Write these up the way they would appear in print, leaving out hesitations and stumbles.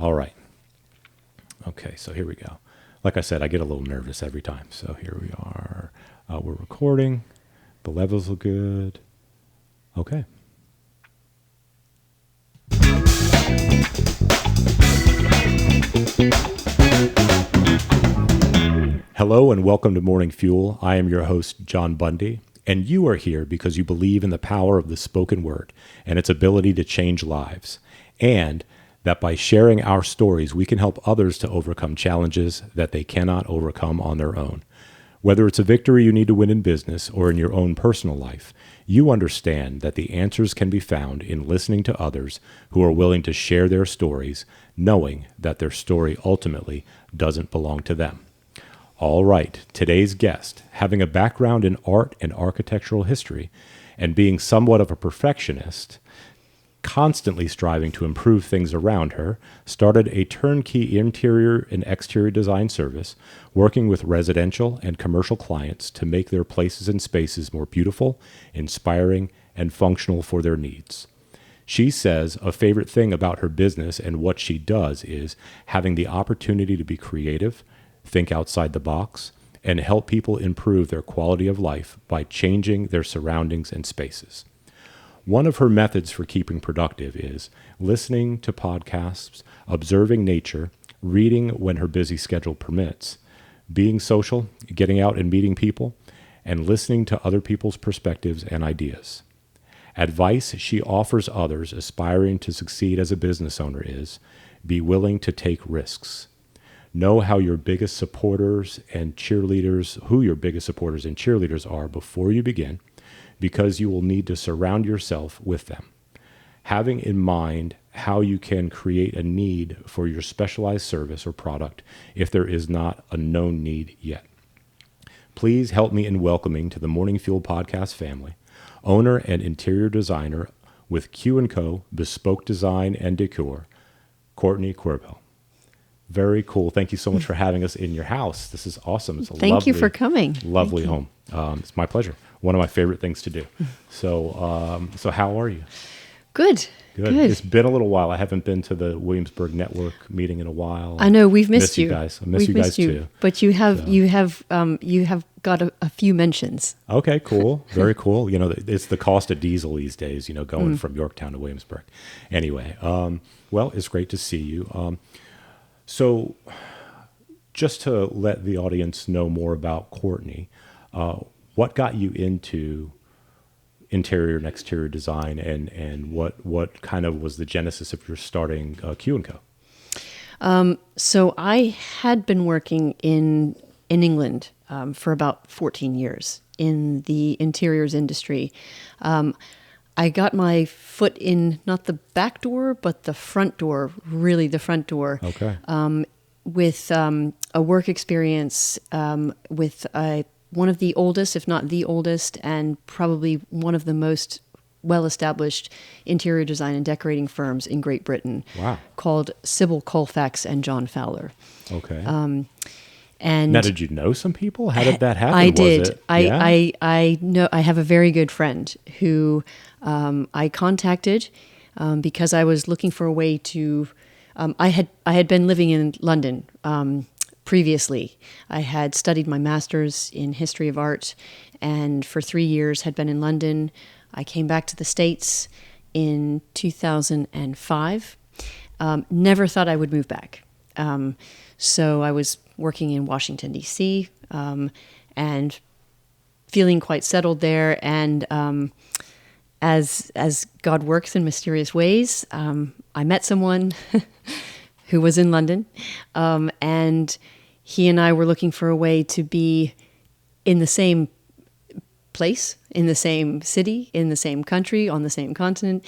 All right. Okay, so here we go. Like I said, I get a little nervous every time. So here we are. We're recording. The levels look good. Okay. Hello and welcome to Morning Fuel. I am your host, John Bundy, and you are here because you believe in the power of the spoken word and its ability to change lives, and that by sharing our stories, we can help others to overcome challenges that they cannot overcome on their own. Whether it's a victory you need to win in business or in your own personal life, you understand that the answers can be found in listening to others who are willing to share their stories, knowing that their story ultimately doesn't belong to them. All right, today's guest, having a background in art and architectural history and being somewhat of a perfectionist, constantly striving to improve things around her, started a turnkey interior and exterior design service, working with residential and commercial clients to make their places and spaces more beautiful, inspiring, and functional for their needs. She says a favorite thing about her business and what she does is having the opportunity to be creative, think outside the box, and help people improve their quality of life by changing their surroundings and spaces. One of her methods for keeping productive is listening to podcasts, observing nature, reading when her busy schedule permits, being social, getting out and meeting people, and listening to other people's perspectives and ideas. Advice she offers others aspiring to succeed as a business owner is, be willing to take risks. Know how your biggest supporters and cheerleaders, who your biggest supporters and cheerleaders are before you begin, because you will need to surround yourself with them. Having in mind how you can create a need for your specialized service or product if there is not a known need yet. Please help me in welcoming to the Morning Fuel podcast family, owner and interior designer with Q&Co, Bespoke Design and Decor, Courtney Queripel. Very cool. Thank you so much for having us in your house. This is awesome. It's a Thank you for coming. Lovely home. It's my pleasure. One of my favorite things to do. So how are you? Good. It's been a little while. I haven't been to the Williamsburg Network meeting in a while. I know we've missed you. Guys. I miss you guys too. But you have got a few mentions. Okay, cool. Very cool. You know, it's the cost of diesel these days, you know, going from Yorktown to Williamsburg. Anyway, well, it's great to see you. So just to let the audience know more about Courtney, what got you into interior and exterior design, and what kind of was the genesis of your starting Q&Co? So I had been working in England for about 14 years in the interiors industry. I got my foot in not the back door, but the front door, really the front door. Okay. With a work experience with one of the oldest, if not the oldest, and probably one of the most well-established interior design and decorating firms in Great Britain. Wow. Called Sybil Colfax and John Fowler. Okay. And now, did you know some people? How did that happen? I did. Was it, I know. I have a very good friend who I contacted because I was looking for a way to. I had been living in London previously. I had studied my master's in history of art, and for 3 years had been in London. I came back to the States in 2005. Never thought I would move back. So I was working in Washington, D.C., and feeling quite settled there. And as God works in mysterious ways, I met someone who was in London, and he and I were looking for a way to be in the same place, in the same city, in the same country, on the same continent.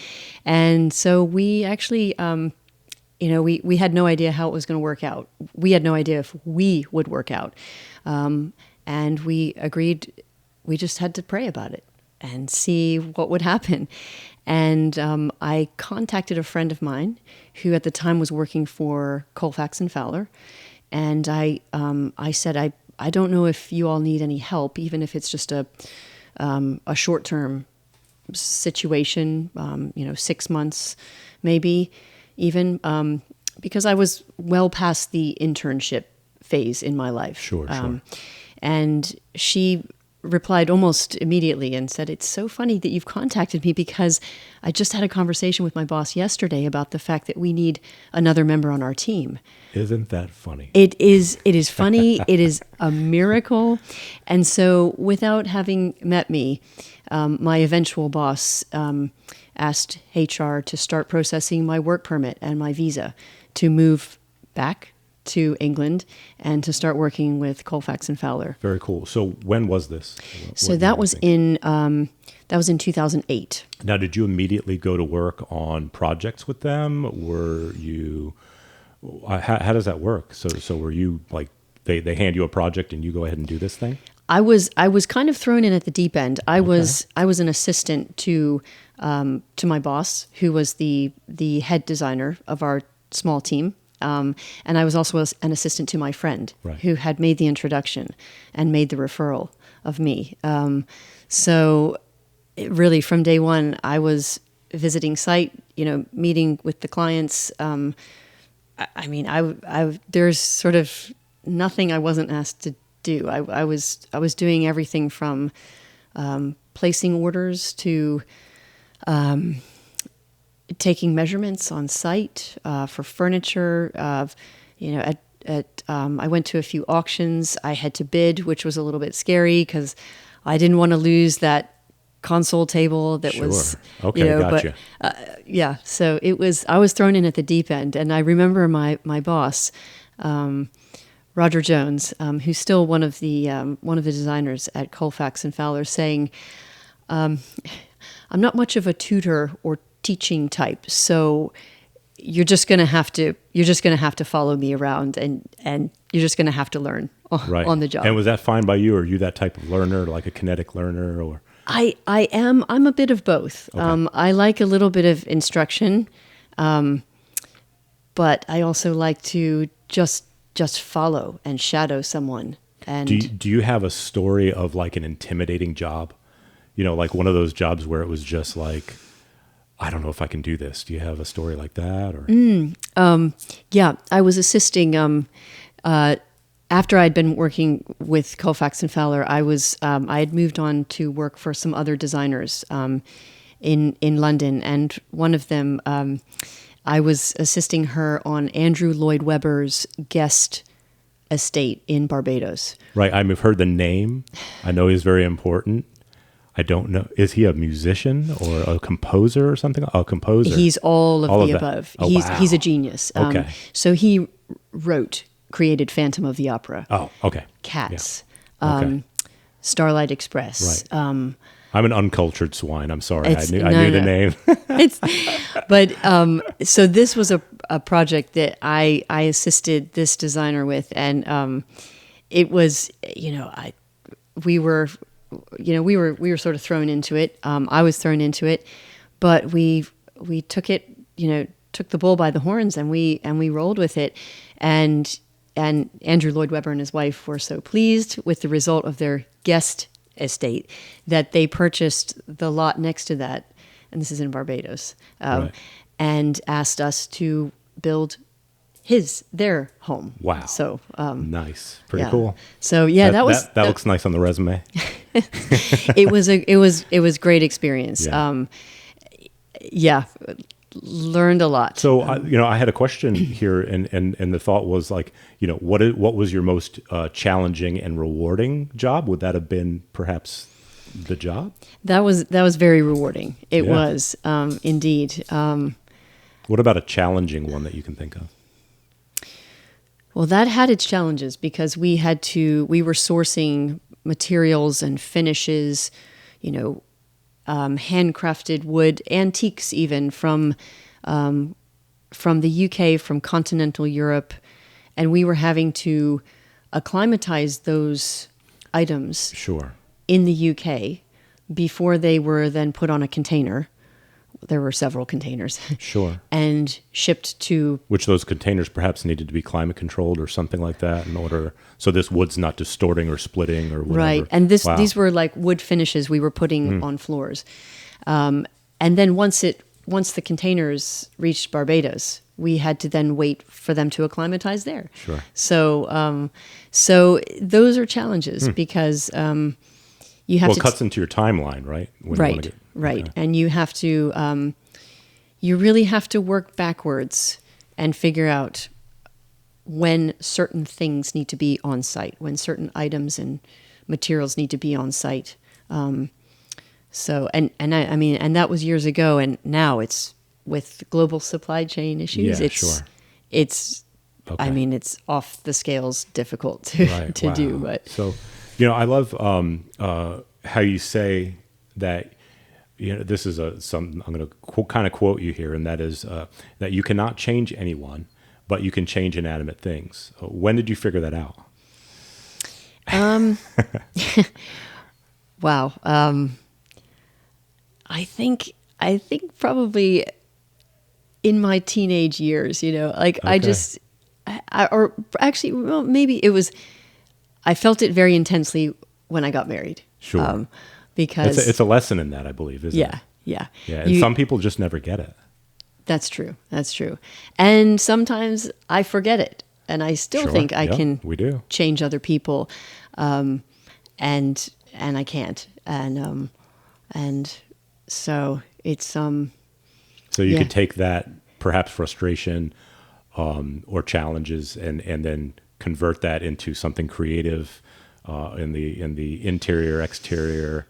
And so we actually, we had no idea how it was going to work out. We had no idea if we would work out. And we agreed we just had to pray about it and see what would happen. And I contacted a friend of mine who at the time was working for Colfax and Fowler. And I said, I don't know if you all need any help, even if it's just a short-term situation, 6 months, maybe even. because I was well past the internship phase in my life. Sure. And she replied almost immediately and said, "It's so funny that you've contacted me because I just had a conversation with my boss yesterday about the fact that we need another member on our team." Isn't that funny? It is funny. It is a miracle. And so without having met me, my eventual boss asked HR to start processing my work permit and my visa to move back to England and to start working with Colfax and Fowler. Very cool. So when was this? So that was in 2008. Now, did you immediately go to work on projects with them? Were you? How does that work? So were you like they hand you a project and you go ahead and do this thing? I was kind of thrown in at the deep end. I was an assistant to my boss, who was the head designer of our small team. And I was also an assistant to my friend, right, who had made the introduction and made the referral of me. So really from day one, I was visiting site, meeting with the clients. I mean, there's sort of nothing I wasn't asked to do. I was doing everything from placing orders to taking measurements on site for furniture. I went to a few auctions. I had to bid, which was a little bit scary because I didn't want to lose that console table that was, okay, gotcha. But so I was thrown in at the deep end. And I remember my boss, Roger Jones, who's still one of the designers at Colfax and Fowler, saying, "I'm not much of a tutor or teaching type, so you're just going to have to follow me around, and you're just going to have to learn on the job." And was that fine by you, or are you that type of learner, like a kinetic learner, or? I'm a bit of both. Okay. I like a little bit of instruction, but I also like to just follow and shadow someone. And do you have a story of like an intimidating job? Like one of those jobs where it was just like, I don't know if I can do this. Do you have a story like that? Or yeah, I was assisting. After I'd been working with Colfax and Fowler, I had moved on to work for some other designers in London, and one of them, I was assisting her on Andrew Lloyd Webber's guest estate in Barbados. Right, I've heard the name. I know he's very important. I don't know. Is he a musician or a composer or something? A composer. He's all of the above. Oh, wow. He's a genius. Okay. So he created Phantom of the Opera. Oh, okay. Cats. Yeah. Okay. Starlight Express. Right. I'm an uncultured swine. I'm sorry. I knew the name. So this was a project that I assisted this designer with, and it was, we were sort of thrown into it. I was thrown into it, but we took it, took the bull by the horns, and we rolled with it. And Andrew Lloyd Webber and his wife were so pleased with the result of their guest estate that they purchased the lot next to that, and this is in Barbados, right, and asked us to build their home. Wow. So nice. Pretty cool. So yeah, that looks nice on the resume. It was great experience. Yeah. Learned a lot. So I had a question here, and the thought was like, what was your most challenging and rewarding job? Would that have been perhaps the job? That was very rewarding. It was indeed. What about a challenging one that you can think of? Well, that had its challenges because we were sourcing materials and finishes, handcrafted wood, antiques even from the UK, from continental Europe, and we were having to acclimatize those items in the UK before they were then put on a container. There were several containers. Sure. And shipped to... Which those containers perhaps needed to be climate controlled or something like that in order... So this wood's not distorting or splitting or whatever. Right. And these were like wood finishes we were putting on floors. And then once the containers reached Barbados, we had to then wait for them to acclimatize there. Sure. So those are challenges because you have Well, to it cuts into your timeline, right? When you wanna right, get- right, okay. and you have to you really have to work backwards and figure out when certain things need to be on site, when certain items and materials need to be on site. So I mean, and that was years ago, and now it's with global supply chain issues. Yeah, it's sure. it's Okay. I mean, it's off the scales difficult to Right. to Wow. do, but So, I love how you say that. This is I'm going to kind of quote you here, and that is that you cannot change anyone, but you can change inanimate things. When did you figure that out? wow. I think probably in my teenage years, like I Okay. just, or actually, well, maybe it was, I felt it very intensely when I got married. Sure. Because It's a lesson in that, I believe, isn't it? yeah, yeah, Yeah, and some people just never get it. that's true. That's true. And sometimes I forget it, and I still Sure. think I Yeah, can we do. change other people, and I can't, and so it's So you yeah. could take that perhaps frustration or challenges and then convert that into something creative in the interior exterior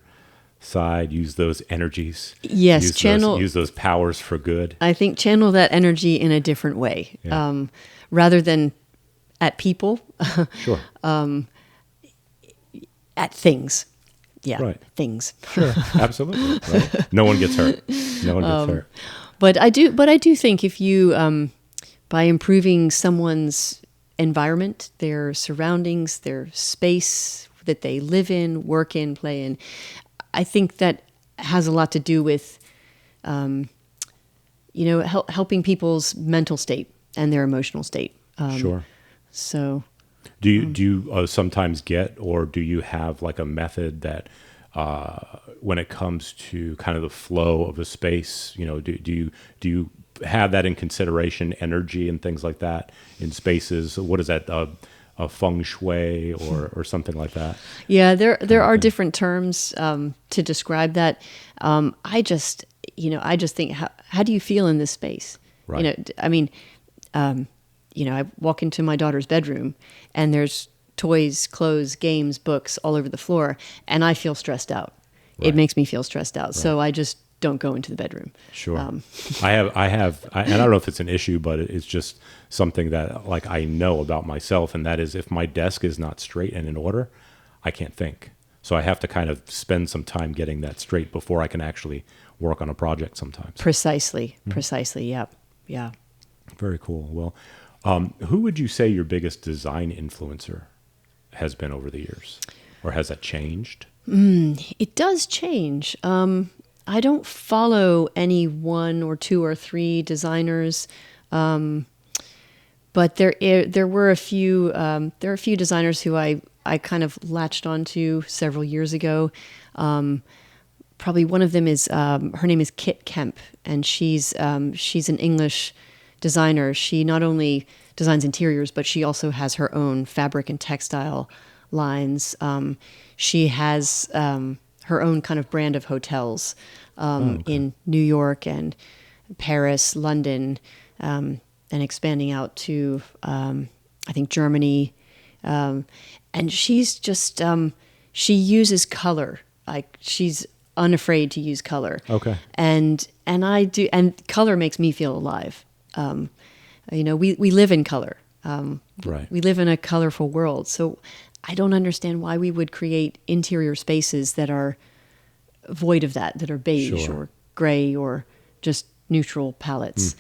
side. Use those energies. Yes, use those powers for good. I think channel that energy in a different way, Yeah. rather than at people, Sure. at things. Yeah, Right. things. Sure. Absolutely. Right? No one gets hurt. No one gets hurt. But I do think if you, by improving someone's environment, their surroundings, their space that they live in, work in, play in, I think that has a lot to do with, helping people's mental state and their emotional state. Sure. So Do you sometimes get, or do you have like a method that when it comes to kind of the flow of a space, do you have that in consideration, energy and things like that in spaces? What is that, a feng shui or something like that? yeah, there are different terms to describe that. I just think, how do you feel in this space? Right. I mean, I walk into my daughter's bedroom and there's toys, clothes, games, books all over the floor, and I feel stressed out. Right. It makes me feel stressed out. So I just don't go into the bedroom. Sure. And I don't know if it's an issue, but it's just something that like I know about myself. And that is, if my desk is not straight and in order, I can't think. So I have to kind of spend some time getting that straight before I can actually work on a project sometimes. Precisely. Yep. Yeah. Very cool. Well, who would you say your biggest design influencer has been over the years? Or has that changed? It does change. I don't follow any one or two or three designers, but there were a few designers who I kind of latched onto several years ago. Probably one of them is her name is Kit Kemp, and she's an English designer. She not only designs interiors, but she also has her own fabric and textile lines. She has her own kind of brand of hotels in New York and Paris, London, and expanding out to I think Germany. And she's just she uses color. Like, she's unafraid to use color. Okay. And I do, and color makes me feel alive. We live in color. Right. We live in a colorful world. So I don't understand why we would create interior spaces that are void of that are beige Sure. or gray or just neutral palettes.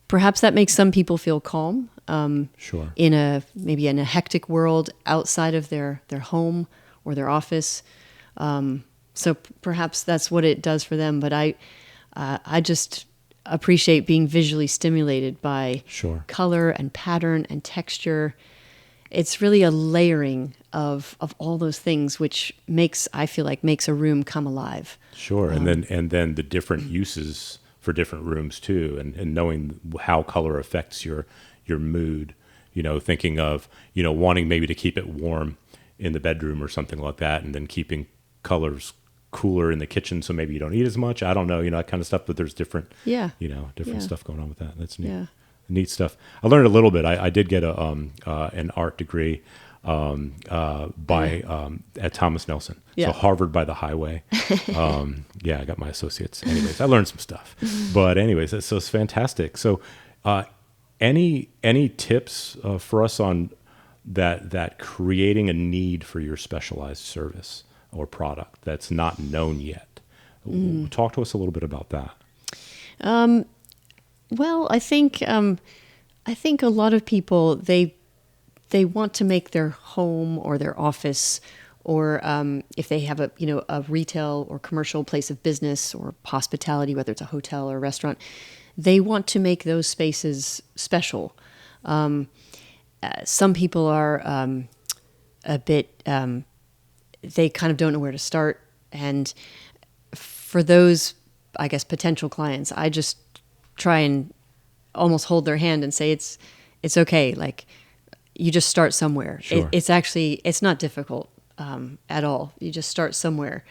Perhaps that makes some people feel calm. Sure. Maybe in a hectic world outside of their home or their office. So perhaps that's what it does for them. But I just appreciate being visually stimulated by Sure. color and pattern and texture. It's really a layering of all those things, which I feel like makes a room come alive. Sure. And then the different uses for different rooms too, and knowing how color affects your mood. Thinking of wanting maybe to keep it warm in the bedroom or something like that, and then keeping colors cooler in the kitchen so maybe you don't eat as much. I don't know, that kind of stuff. But there's different stuff going on with that. That's neat. Yeah. Neat stuff. I learned a little bit. I did get an art degree at Thomas Nelson. Yeah. So Harvard by the highway. I got my associates. Anyways, I learned some stuff. But anyways, so it's fantastic. So any tips for us on that creating a need for your specialized service or product that's not known yet? Talk to us a little bit about that. Well, I think a lot of people they want to make their home or their office, or if they have a retail or commercial place of business or hospitality, whether it's a hotel or a restaurant, they want to make those spaces special. Some people are a bit they kind of don't know where to start, and for those, I guess, potential clients, I just try and almost hold their hand and say it's okay. Like, you just start somewhere. Sure. It's not difficult at all. You just start somewhere.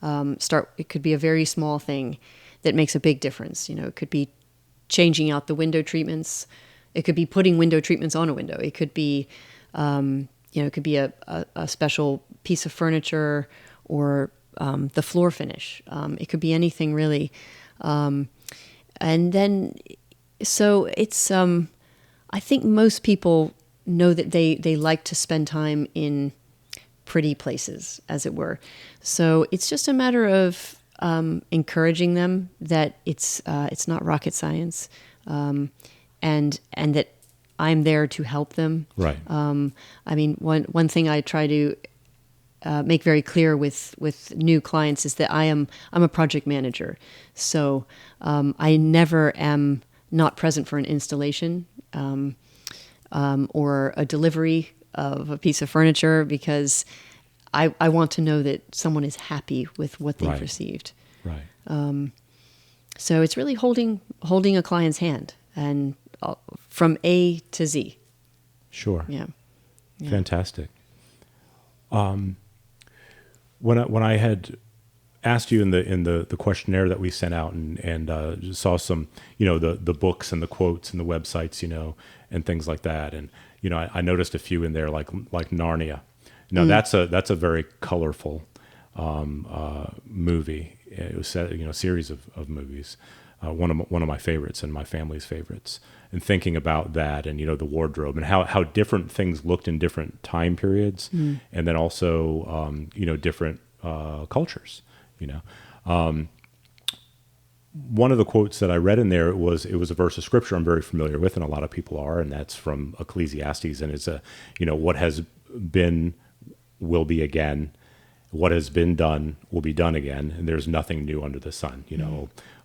It could be a very small thing that makes a big difference. It could be changing out the window treatments. It could be putting window treatments on a window. It could be, it could be a special piece of furniture, or the floor finish. It could be anything really. And then, so it's, I think most people know that they like to spend time in pretty places, as it were. So it's just a matter of encouraging them that it's not rocket science, and that I'm there to help them. Right. I mean, one thing I try to make very clear with new clients is that I'm a project manager. So I never am not present for an installation or a delivery of a piece of furniture, because I want to know that someone is happy with what they've received. Right. So it's really holding a client's hand, and from A to Z. Sure. Yeah. Fantastic. When I had asked you in the questionnaire that we sent out, and saw some, the books and the quotes and the websites, and things like that, and I noticed a few in there like Narnia. Now that's a very colorful movie. It was set, a series of movies. One of my favorites and my family's favorites. And thinking about that, and the wardrobe, and how different things looked in different time periods, and then also different cultures. One of the quotes that I read in there was a verse of scripture I'm very familiar with, and a lot of people are, and that's from Ecclesiastes, and it's what has been will be again, what has been done will be done again, and there's nothing new under the sun.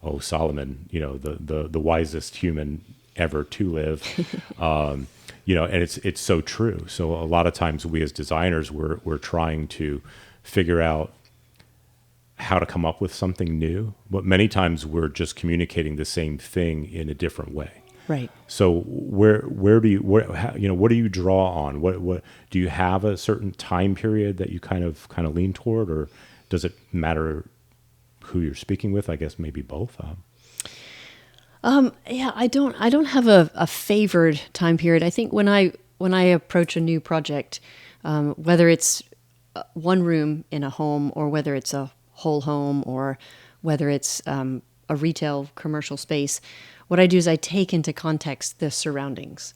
Oh, Solomon, the wisest human ever to live, and it's so true. So a lot of times we as designers, we're trying to figure out how to come up with something new, but many times we're just communicating the same thing in a different way. Right. So where do you what do you draw on? What do you have a certain time period that you kind of lean toward, or does it matter who you're speaking with? I guess maybe both. I don't have a favored time period. I think when I approach a new project, whether it's one room in a home, or whether it's a whole home, or whether it's a retail commercial space, what I do is I take into context the surroundings.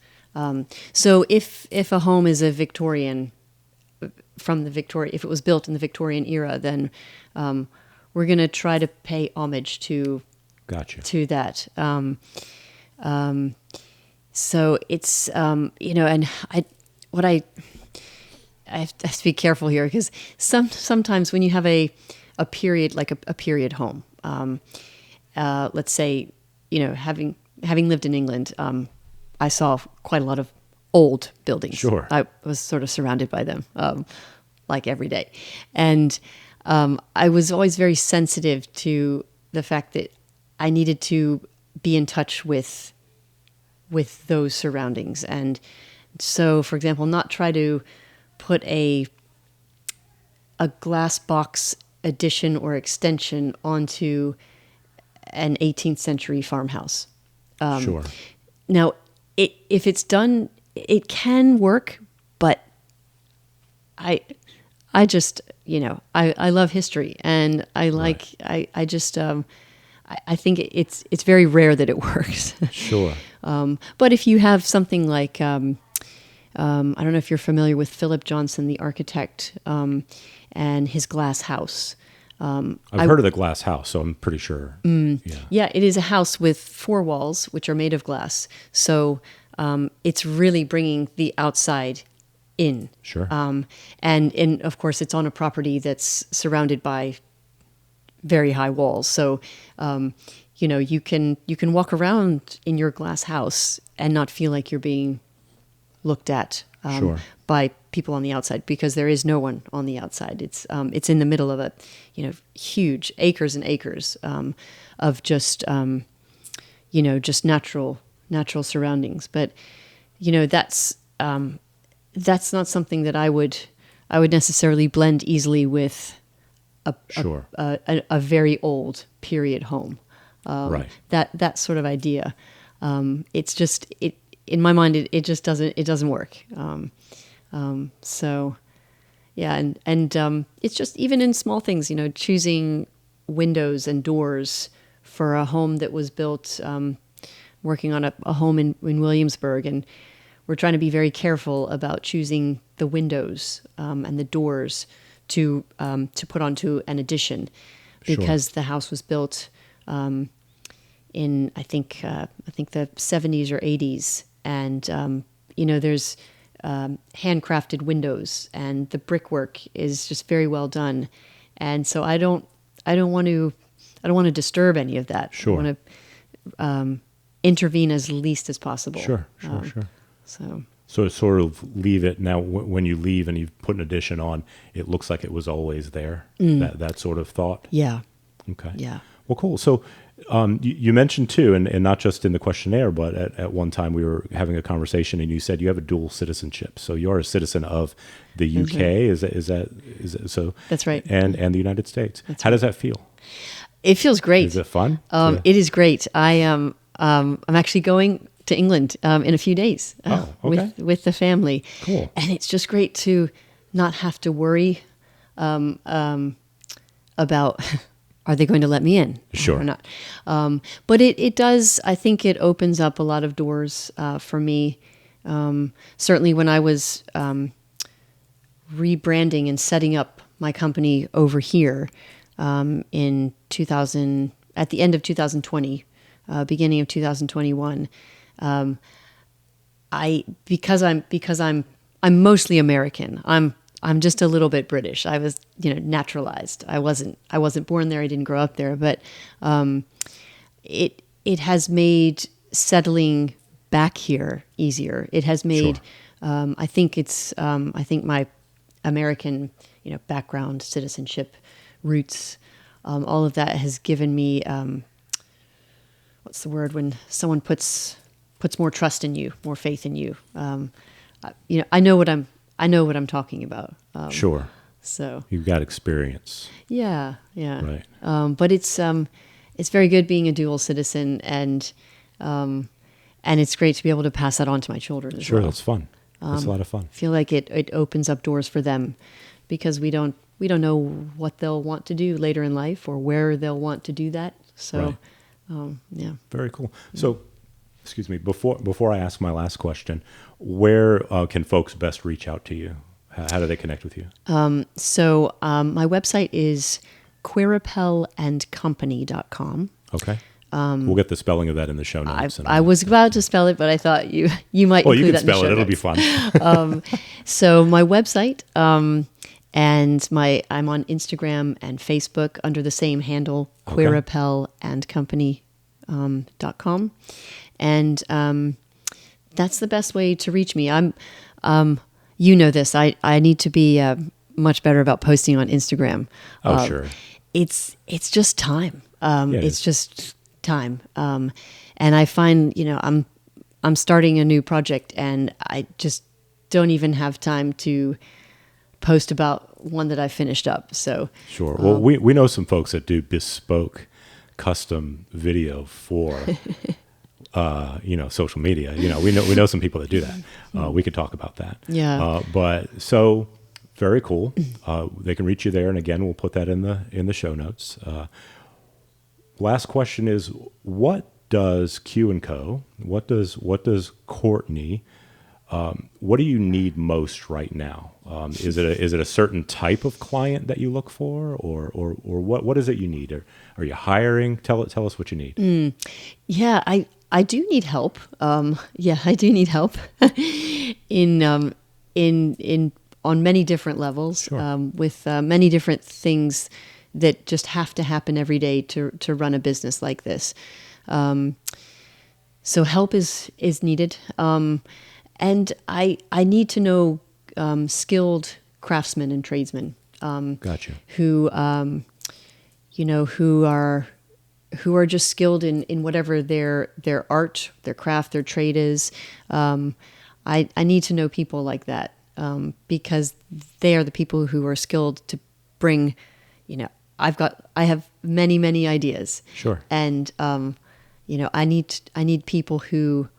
So if a home is a Victorian, if it was built in the Victorian era, then we're going to try to pay homage to Gotcha. to that. So it's and I have to be careful here, because sometimes when you have a period, like a period home, let's say, having lived in England, I saw quite a lot of old buildings. Sure. I was sort of surrounded by them, like every day. And I was always very sensitive to the fact that I needed to be in touch with those surroundings. And so, for example, not try to put a glass box addition or extension onto an 18th century farmhouse. Sure. Now, if it's done, it can work, but I just, I love history, and I like, right. I just, I think it's very rare that it works. Sure. But if you have something like, I don't know if you're familiar with Philip Johnson, the architect, and his glass house. I've heard of the glass house, so I'm pretty sure. Yeah, it is a house with 4 walls, which are made of glass. So it's really bringing the outside in. Sure. And of course, it's on a property that's surrounded by very high walls. So, you can walk around in your glass house and not feel like you're being looked at Sure. by people on the outside, because there is no one on the outside. It's in the middle of a huge acres and acres of just just natural surroundings. But that's not something that I would necessarily blend easily with a very old period home. Right. That sort of idea. It's just in my mind it just doesn't work. So yeah, and it's just even in small things, choosing windows and doors for a home that was built, working on a home in Williamsburg, and we're trying to be very careful about choosing the windows and the doors to put onto an addition, because the house was built in I think the 70s or 80s, and there's handcrafted windows, and the brickwork is just very well done, and so I don't want to disturb any of that. Sure. I want to intervene as least as possible. Sure. So sort of leave it now. When you leave and you put an addition on, it looks like it was always there. That sort of thought. Yeah. Okay. Yeah. Well, cool. So you mentioned too, and not just in the questionnaire, but at one time we were having a conversation, and you said you have a dual citizenship. So you're a citizen of the UK. Right. Is that so? That's right. And the United States. How does that feel? It feels great. Is it fun? It is great. I'm actually going to England in a few days with the family. Cool. And it's just great to not have to worry about are they going to let me in Sure. or not. But it does, I think it opens up a lot of doors for me. Certainly when I was rebranding and setting up my company over here in 2000, at the end of 2020, beginning of 2021, because I'm mostly American. I'm just a little bit British. I was, naturalized. I wasn't born there. I didn't grow up there, but it has made settling back here easier. It has made, Sure. I think my American, background, citizenship, roots, all of that has given me, what's the word when someone puts more trust in you, more faith in you. I know what I'm talking about. Sure. So you've got experience. Yeah. Right. But it's very good being a dual citizen, and it's great to be able to pass that on to my children as well. Sure, that's fun. That's a lot of fun. I feel like it opens up doors for them, because we don't know what they'll want to do later in life or where they'll want to do that. So, yeah. Very cool. So, excuse me, before I ask my last question, where can folks best reach out to you? How do they connect with you? So my website is queripelandcompany.com. Okay. We'll get the spelling of that in the show notes. I was about to spell it, but I thought you might include that in the show notes. Oh, you can spell it. It'll be fun. So my website, and I'm on Instagram and Facebook under the same handle, queripelandcompany.com. And that's the best way to reach me. I'm, this, I need to be much better about posting on Instagram. Oh, sure. It's just time. It's just time. And I find, I'm starting a new project and I just don't even have time to post about one that I finished up. So Sure. Well, we know some folks that do bespoke custom video for social media. We know some people that do that. We could talk about that. Yeah. But so very cool. They can reach you there, and again, we'll put that in the show notes. Last question is, what does Q&Co? What does Courtney? What do you need most right now? Is it a certain type of client that you look for, or what is it you need? Are you hiring? Tell us what you need. Yeah, I do need help. I do need help in on many different levels. Sure. With many different things that just have to happen every day to run a business like this. So help is needed. And I need to know skilled craftsmen and tradesmen. Gotcha. Who who are just skilled in whatever their art, their craft, their trade is. I need to know people like that because they are the people who are skilled to bring. I have many ideas. Sure. And I need people who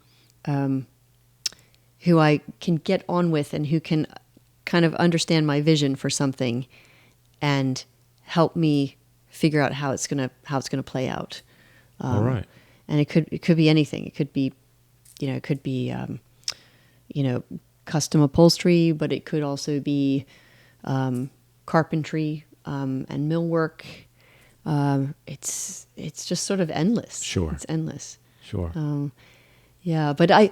I can get on with and who can kind of understand my vision for something and help me figure out how it's gonna play out. All right. And it could be anything. It could be, custom upholstery, but it could also be carpentry and millwork. It's just sort of endless. Sure. It's endless. Sure. Yeah, but I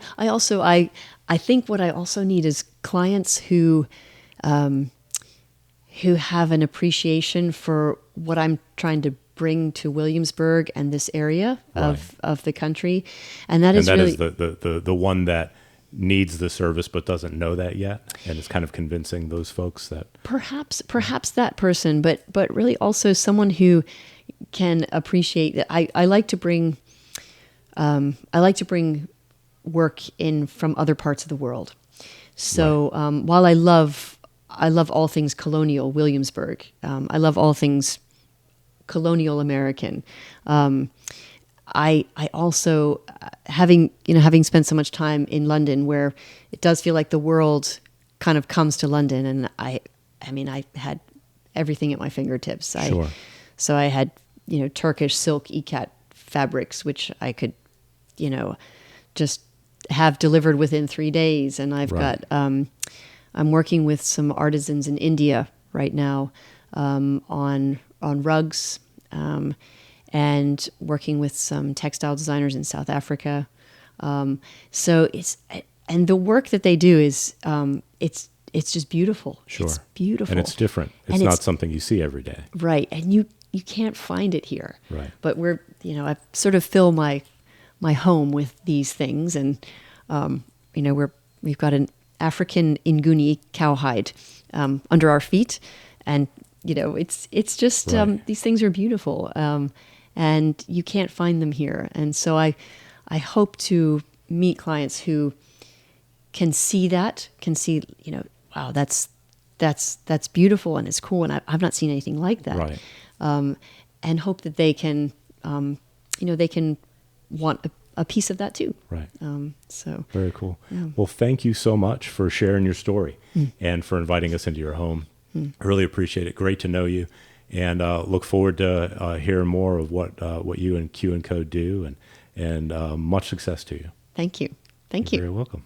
think what I also need is clients who have an appreciation for what I'm trying to bring to Williamsburg and this area of the country, and that is really the one that needs the service but doesn't know that yet, and it's kind of convincing those folks that perhaps that person, but really also someone who can appreciate that. I like to bring work in from other parts of the world. So while I love all things colonial Williamsburg, I love all things colonial American. I also having spent so much time in London, where it does feel like the world kind of comes to London, and I had everything at my fingertips. Sure. So I had Turkish silk ikat fabrics, which I could just have delivered within 3 days, and I've got I'm working with some artisans in India right now on rugs, and working with some textile designers in South Africa. So and the work that they do is it's just beautiful. Sure. It's beautiful, and it's different. It's not something you see every day. Right, and you can't find it here. Right. But I sort of fill my home with these things, and we've got an African Nguni cowhide under our feet, and it's just these things are beautiful, and you can't find them here. And so I hope to meet clients who can see wow, that's beautiful and it's cool, and I've not seen anything like that. Right. And hope that they can they can want a piece of that too. Right. So very cool. Yeah. Well, thank you so much for sharing your story and for inviting us into your home. I really appreciate it. Great to know you, and look forward to hearing more of what you and Q&Co do, and much success to you. Thank you. You're very welcome.